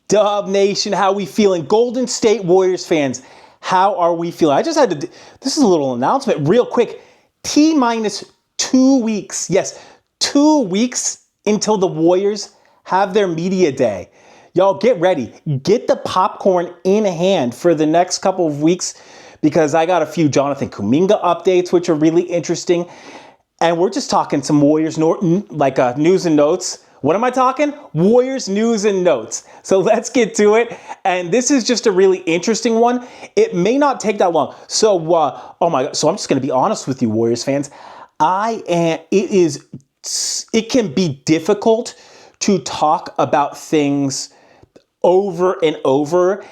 Dub Nation, how we feeling? Golden State Warriors fans, how are we feeling? I just had to, this is a little announcement real quick. T-minus 2 weeks. Yes, 2 weeks until the Warriors have their media day. Y'all get ready. Get the popcorn in hand for the next couple of weeks because I got a few Jonathan Kuminga updates, which are really interesting. And we're just talking some Warriors news and notes. What am I talking? Warriors news and notes. So let's get to it. And this is just a really interesting one. It may not take that long. So, oh my God. So I'm just going to be honest with you, Warriors fans. It can be difficult to talk about things over and over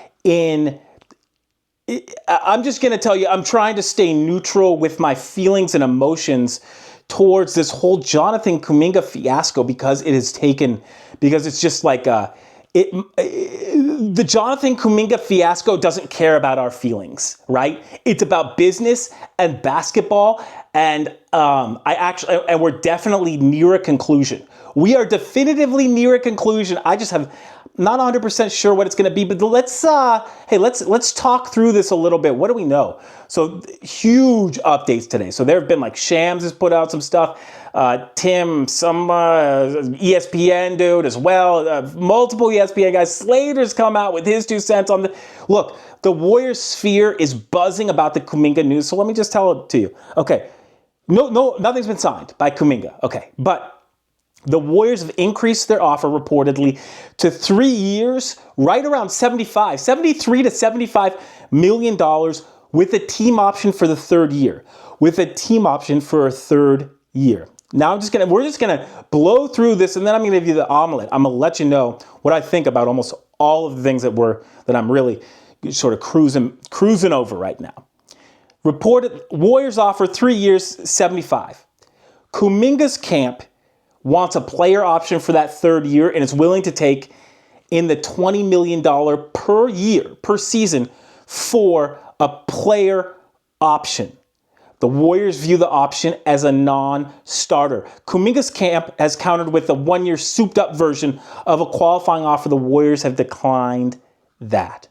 I'm just going to tell you, I'm trying to stay neutral with my feelings and emotions towards this whole Jonathan Kuminga fiasco because it's just like, the Jonathan Kuminga fiasco doesn't care about our feelings, right? It's about business and basketball. And we're definitely near a conclusion. We are definitively near a conclusion. I just have not 100% sure what it's going to be, but let's talk through this a little bit. What do we know? So huge updates today. So there have been Shams has put out some stuff. Tim, some ESPN dude as well. Multiple ESPN guys. Slater's come out with his 2 cents on the look. The Warriors sphere is buzzing about the Kuminga news. So let me just tell it to you. Okay, no, nothing's been signed by Kuminga. Okay, but the Warriors have increased their offer reportedly to 3 years, right around $73 to $75 million with a team option for the 3rd year. With a team option for a 3rd year. Now we're just gonna blow through this, and then I'm gonna give you the omelet. I'm gonna let you know what I think about almost all of the things that I'm really sort of cruising over right now. Reported Warriors offer 3 years, 75. Kuminga's camp wants a player option for that 3rd year and is willing to take in the $20 million per year, per season for a player option. The Warriors view the option as a non-starter. Kuminga's camp has countered with a 1-year souped-up version of a qualifying offer. The Warriors have declined that.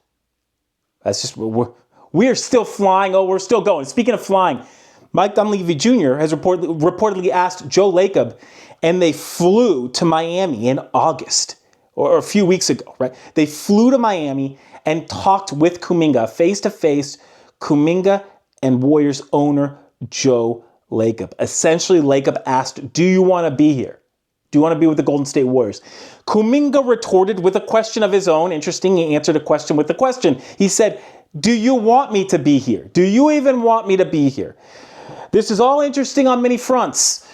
That's just, we are still flying. Oh, we're still going. Speaking of flying, Mike Dunleavy Jr. has reportedly asked Joe Lacob, and they flew to Miami in August, or a few weeks ago, right? They flew to Miami and talked with Kuminga face-to-face, Kuminga and Warriors owner Joe Lacob. Essentially, Lacob asked, do you want to be here? Do you want to be with the Golden State Warriors? Kuminga retorted with a question of his own. Interesting, he answered a question with a question. He said, do you want me to be here? Do you even want me to be here? This is all interesting on many fronts.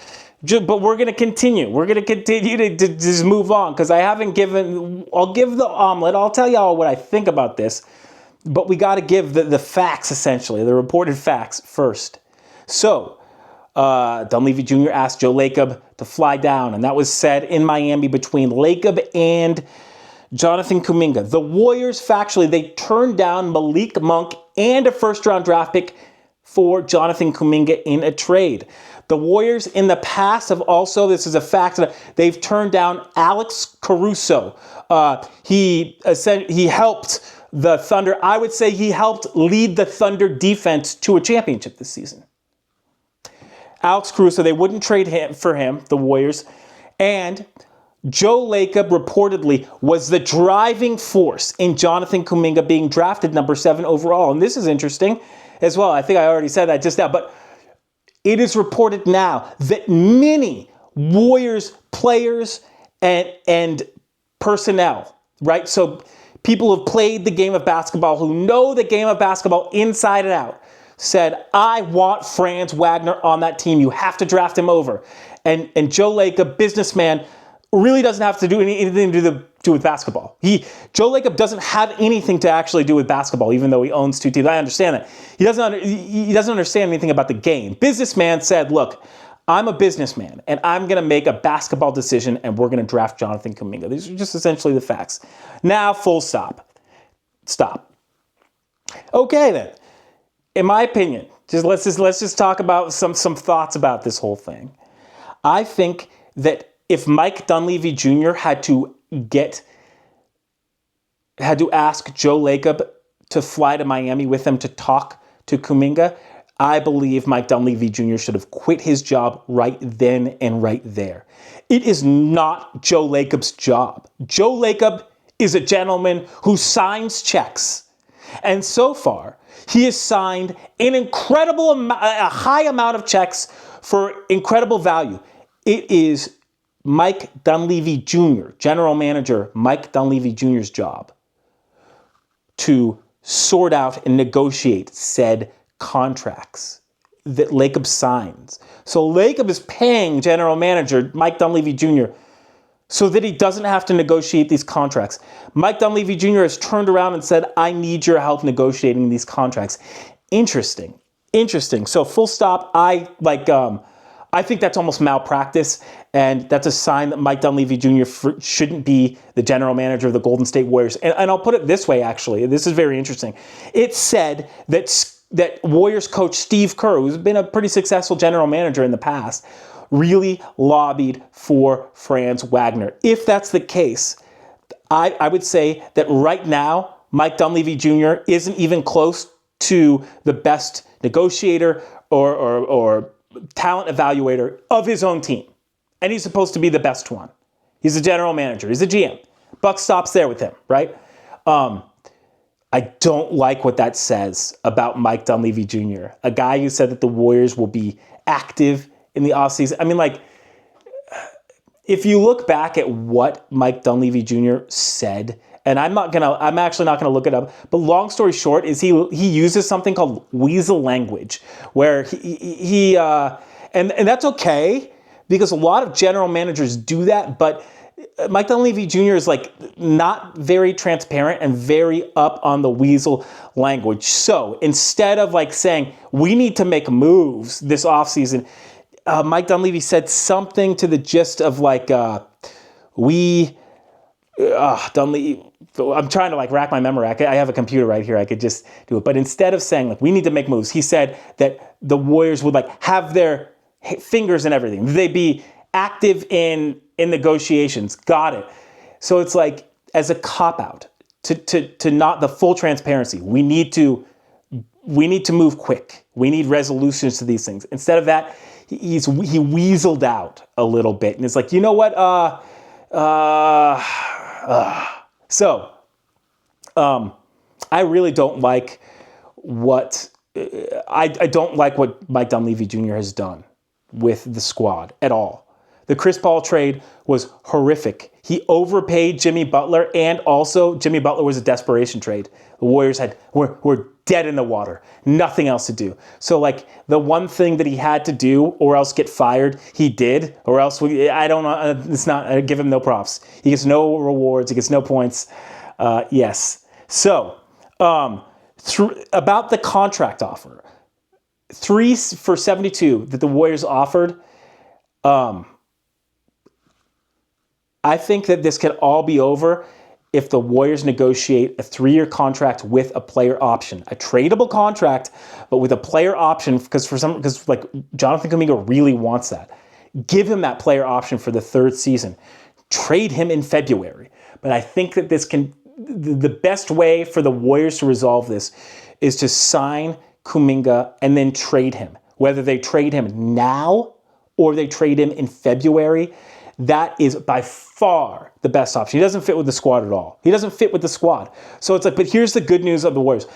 But we're going to continue. We're going to continue to just move on because I'll give the omelet. I'll tell y'all what I think about this. But we got to give the facts, essentially, the reported facts first. So, Dunleavy Jr. asked Joe Lacob to fly down, and that was said in Miami between Lacob and Jonathan Kuminga. The Warriors, factually, they turned down Malik Monk and a first-round draft pick for Jonathan Kuminga in a trade. The Warriors in the past have also, this is a fact, they've turned down Alex Caruso. He helped the Thunder. I would say he helped lead the Thunder defense to a championship this season. Alex Caruso, they wouldn't trade him for him, the Warriors. And Joe Lacob reportedly was the driving force in Jonathan Kuminga being drafted number 7 overall. And this is interesting as well. I think I already said that just now, but it is reported now that many Warriors players and personnel, right? So people who have played the game of basketball, who know the game of basketball inside and out, said, I want Franz Wagner on that team. You have to draft him over. And Joe Lacob, businessman, really doesn't have to do anything to do with basketball. Joe Lacob doesn't have anything to actually do with basketball, even though he owns 2 teams. I understand that. He doesn't understand anything about the game. Businessman said, look, I'm a businessman, and I'm going to make a basketball decision, and we're going to draft Jonathan Kuminga. These are just essentially the facts. Now, full stop. Stop. Okay, then. In my opinion, let's just talk about some thoughts about this whole thing. I think that if Mike Dunleavy Jr. had to get had to ask Joe Lacob to fly to Miami with them to talk to Kuminga, I believe Mike Dunleavy Jr. should have quit his job right then and right there. It is not Joe Lacob's job. Joe Lacob is a gentleman who signs checks. And so far, he has signed an a high amount of checks for incredible value. It is Mike Dunleavy Jr., general manager Mike Dunleavy Jr.'s job to sort out and negotiate said contracts that Lacob signs. So Lacob is paying general manager Mike Dunleavy Jr. so that he doesn't have to negotiate these contracts. Mike Dunleavy Jr. has turned around and said, I need your help negotiating these contracts. Interesting. So full stop, I think that's almost malpractice, and that's a sign that Mike Dunleavy Jr. shouldn't be the general manager of the Golden State Warriors. And I'll put it this way, actually. This is very interesting. It said that Warriors coach Steve Kerr, who's been a pretty successful general manager in the past, really lobbied for Franz Wagner. If that's the case, I would say that right now, Mike Dunleavy Jr. isn't even close to the best negotiator or talent evaluator of his own team. And he's supposed to be the best one. He's a general manager. He's a GM. Buck stops there with him, right? I don't like what that says about Mike Dunleavy Jr., a guy who said that the Warriors will be active in the offseason. I mean, if you look back at what Mike Dunleavy Jr. said, and I'm actually not gonna look it up, but long story short is he uses something called weasel language, where and that's okay because a lot of general managers do that, but Mike Dunleavy Jr. is not very transparent and very up on the weasel language. So instead of saying we need to make moves this offseason, Mike Dunleavy said something to the gist of Dunleavy. I'm trying to rack my memory. I have a computer right here. I could just do it. But instead of saying we need to make moves, he said that the Warriors would have their fingers in everything. They'd be active in negotiations. Got it. So it's as a cop out to not the full transparency. We need to move quick. We need resolutions to these things. Instead of that, he weaseled out a little bit and it's you know what? So, I really don't like what I don't like what Mike Dunleavy Jr. has done with the squad at all. The Chris Paul trade was horrific. He overpaid Jimmy Butler, and also Jimmy Butler was a desperation trade. The Warriors were dead in the water. Nothing else to do. So the one thing that he had to do or else get fired, he did, or else I don't know. It's not, I give him no props. He gets no rewards. He gets no points. Yes. So about the contract offer, 3 for $72 that the Warriors offered, I think that this could all be over if the Warriors negotiate a 3-year contract with a player option, a tradable contract, but with a player option because Jonathan Kuminga really wants that. Give him that player option for the 3rd season. Trade him in February. But I think that the best way for the Warriors to resolve this is to sign Kuminga and then trade him. Whether they trade him now or they trade him in February, that is by far the best option. He doesn't fit with the squad at all. He doesn't fit with the squad. So it's but here's the good news of the Warriors.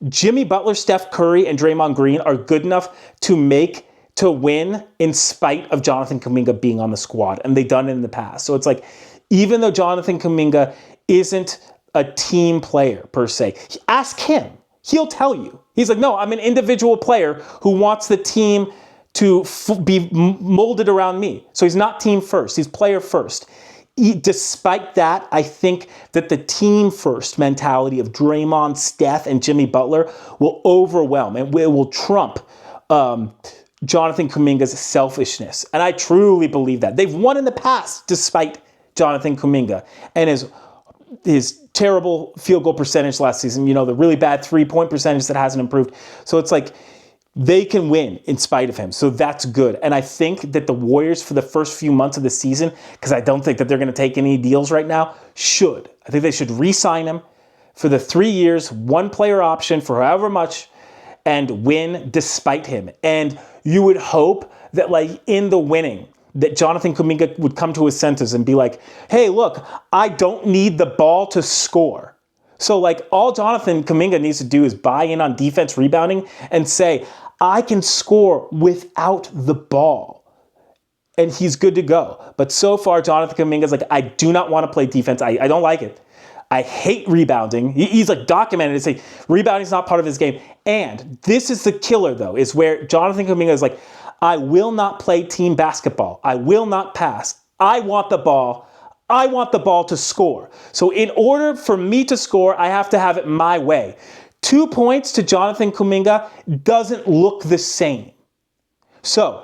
Jimmy Butler, Steph Curry, and Draymond Green are good enough to win in spite of Jonathan Kuminga being on the squad, and they've done it in the past. So it's even though Jonathan Kuminga isn't a team player per se, ask him. He'll tell you. He's no, I'm an individual player who wants the team to be molded around me. So he's not team first. He's player first. Despite that, I think that the team first mentality of Draymond, Steph, and Jimmy Butler will overwhelm and it will trump Jonathan Kuminga's selfishness. And I truly believe that. They've won in the past despite Jonathan Kuminga and his terrible field goal percentage last season, the really bad 3-point percentage that hasn't improved. So it's they can win in spite of him. So that's good. And I think that the Warriors for the first few months of the season, because I don't think that they're going to take any deals right now, I think they should re-sign him, for the 3 years, one player option for however much, and win despite him. And you would hope that, like, in the winning, that Jonathan Kuminga would come to his senses and be like, hey, look, I don't need the ball to score. So, like, all Jonathan Kuminga needs to do is buy in on defense rebounding and say, I can score without the ball. And he's good to go. But so far, Jonathan Kuminga's like, I do not want to play defense. I don't like it. I hate rebounding. He's like documented to say rebounding is not part of his game. And this is the killer, though, is where Jonathan Kuminga is like, I will not play team basketball. I will not pass. I want the ball. I want the ball to score. So in order for me to score, I have to have it my way. 2 points to Jonathan Kuminga doesn't look the same. So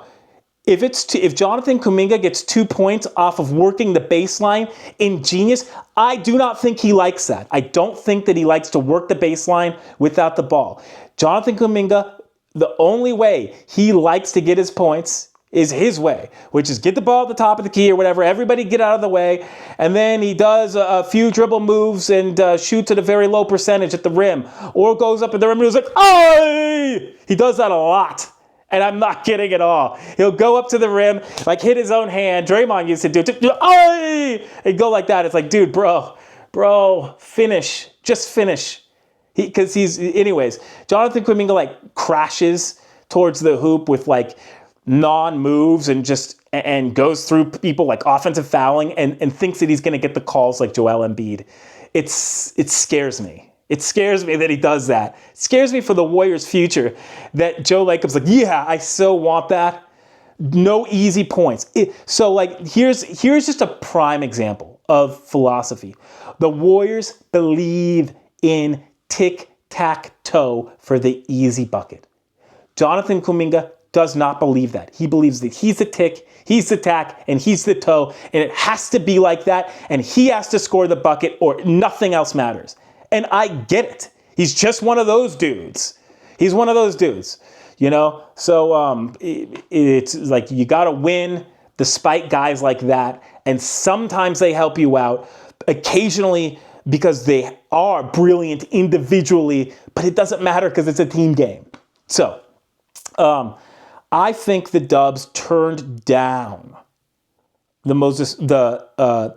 if Jonathan Kuminga gets 2 points off of working the baseline in Genius, I do not think he likes that. I don't think that he likes to work the baseline without the ball. Jonathan Kuminga, the only way he likes to get his points is his way, which is get the ball at the top of the key or whatever, everybody get out of the way, and then he does a few dribble moves and shoots at a very low percentage at the rim, or goes up at the rim and he's like, oh! He does that a lot. And I'm not kidding at all. He'll go up to the rim, like hit his own hand. Draymond used to do it. And go like that. It's like, dude, bro, finish. Just finish. Anyways, Jonathan Kuminga like crashes towards the hoop with like non-moves and goes through people like offensive fouling and thinks that he's going to get the calls like Joel Embiid. It scares me. It scares me that he does that. It scares me for the Warriors' future that Joe Lacob's like, yeah, I so want that. No easy points. So like, here's just a prime example of philosophy. The Warriors believe in tic-tac-toe for the easy bucket. Jonathan Kuminga does not believe that. He believes that he's the tick, he's the tack, and he's the toe, and it has to be like that, and he has to score the bucket or nothing else matters. And I get it. He's just one of those dudes. He's one of those dudes, you know? So it's like you got to win despite guys like that. And sometimes they help you out. Occasionally because they are brilliant individually, but it doesn't matter because it's a team game. So I think the Dubs turned down the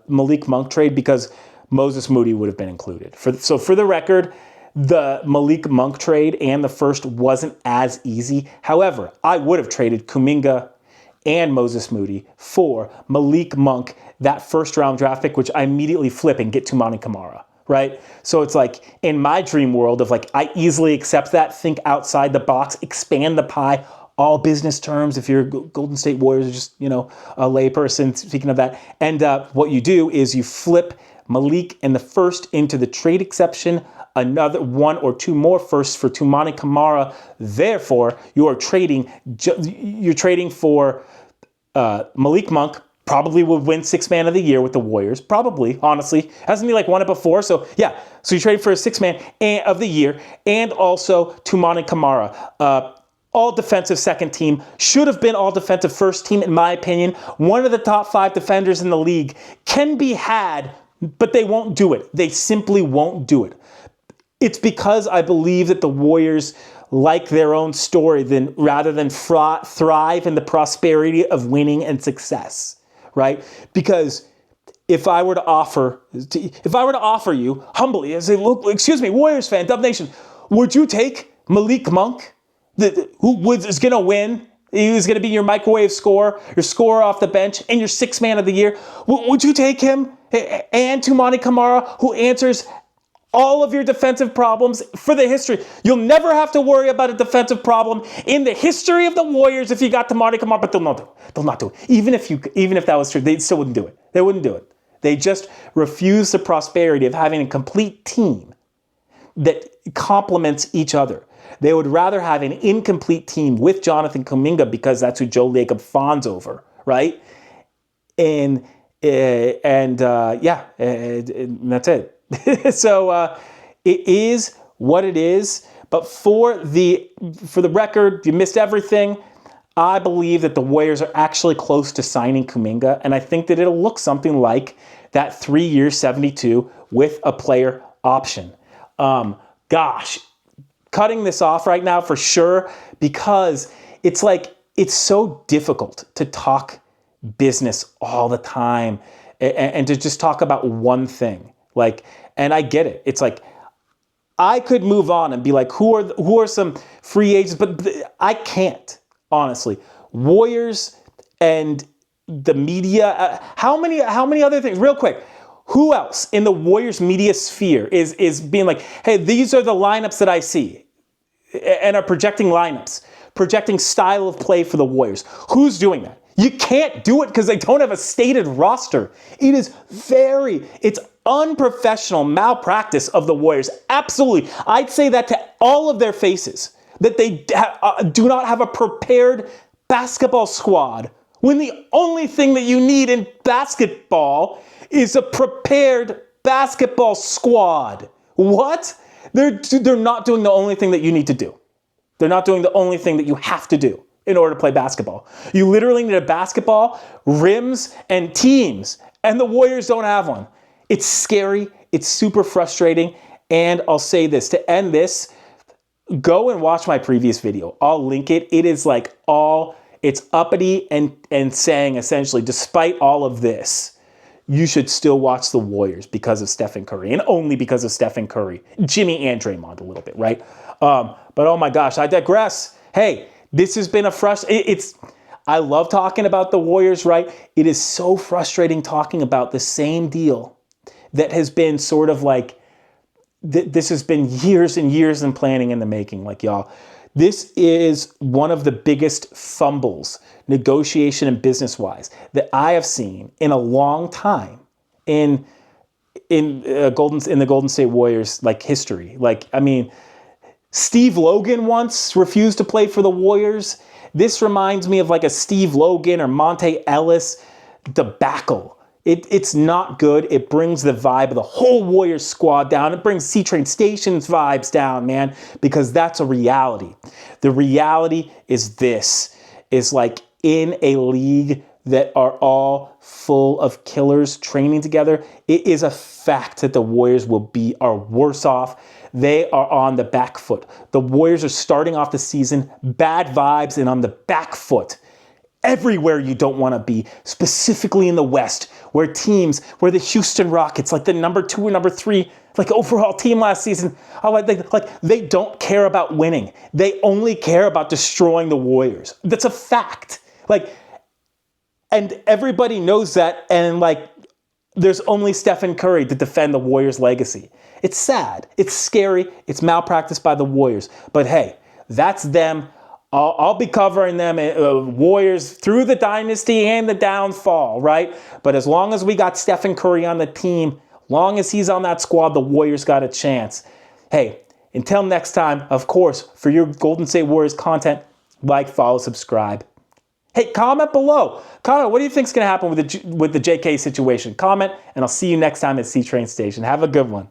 Malik Monk trade because Moses Moody would have been included. So for the record, the Malik Monk trade and the first wasn't as easy. However, I would have traded Kuminga and Moses Moody for Malik Monk, that first round draft pick, which I immediately flip and get Tumani Kamara, right? So it's like in my dream world of like, I easily accept that, think outside the box, expand the pie, all business terms. If you're Golden State Warriors, or just, you know, a layperson, speaking of that. And what you do is you flip Malik and the first into the trade exception, another one or two more firsts for Tumani Kamara. Therefore, you're trading for Malik Monk. Probably would win Sixth Man of the Year with the Warriors. Probably, honestly. Hasn't he like won it before? So yeah, so you trade for a Sixth Man of the Year and also Tumani Kamara. All defensive second team, should have been all defensive first team in my opinion. One of the top 5 defenders in the league, can be had, but they won't do it. They simply won't do it. It's because I believe that the Warriors like their own story rather than thrive in the prosperity of winning and success, right? Because if I were to offer you humbly, as a look, excuse me, Warriors fan, DubNation, would you take Malik Monk, who is going to win? He's going to be your microwave scorer, your scorer off the bench, and your Sixth Man of the Year. Would you take him and Tumani Kamara, who answers all of your defensive problems for the history? You'll never have to worry about a defensive problem in the history of the Warriors if you got Tumani Kamara, but they'll not do it. They'll not do it. Even if that was true, they still wouldn't do it. They wouldn't do it. They just refuse the prosperity of having a complete team that complements each other. They would rather have an incomplete team with Jonathan Kuminga because that's who Joe Lacob fawns over, right? And that's it. So it is what it is. But for the record, you missed everything. I believe that the Warriors are actually close to signing Kuminga, and I think that it'll look something like that 3-year 72 with a player option. Gosh, cutting this off right now for sure, because it's like, it's so difficult to talk business all the time and to just talk about one thing. Like, and I get it. It's like, I could move on and be like, who are some free agents, but I can't, honestly. Warriors and the media, how many other things, real quick. Who else in the Warriors media sphere is being like, hey, these are the lineups that I see, and are projecting lineups, projecting style of play for the Warriors? Who's doing that? You can't do it because they don't have a stated roster. It's unprofessional malpractice of the Warriors. Absolutely. I'd say that to all of their faces, that they do not have a prepared basketball squad, when the only thing that you need in basketball is a prepared basketball squad. What? They're not doing the only thing that you need to do. They're not doing the only thing that you have to do in order to play basketball. You literally need a basketball, rims, and teams, and the Warriors don't have one. It's scary. It's super frustrating. And I'll say this, to end this, go and watch my previous video. I'll link it. It is like it's uppity and saying essentially, despite all of this, you should still watch the Warriors because of Stephen Curry, and only because of Stephen Curry. Jimmy and Draymond a little bit, right? But oh my gosh, I digress. Hey, this has been I love talking about the Warriors, right? It is so frustrating talking about the same deal that has been sort of like, this has been years and years in planning in the making, like y'all. This is one of the biggest fumbles, negotiation and business-wise, that I have seen in a long time in the Golden State Warriors like history. Like, I mean, Steve Logan once refused to play for the Warriors. This reminds me of like a Steve Logan or Monte Ellis debacle. It's not good. It brings the vibe of the whole Warriors squad down. It brings C-Train Station's vibes down, man, because that's a reality. The reality is like in a league that are all full of killers training together, it is a fact that the Warriors are worse off. They are on the back foot. The Warriors are starting off the season bad vibes and on the back foot. Everywhere you don't want to be, specifically in the West, where the Houston Rockets, like the number 2 and number 3, like overall team last season, they don't care about winning. They only care about destroying the Warriors. That's a fact. And everybody knows that, and there's only Stephen Curry to defend the Warriors' legacy. It's sad. It's scary. It's malpractice by the Warriors. But hey, that's them. I'll be covering them, Warriors, through the dynasty and the downfall, right? But as long as we got Stephen Curry on the team, long as he's on that squad, the Warriors got a chance. Hey, until next time, of course, for your Golden State Warriors content, like, follow, subscribe. Hey, comment below. Comment, what do you think is going to happen with the JK situation? Comment, and I'll see you next time at C-Train Station. Have a good one.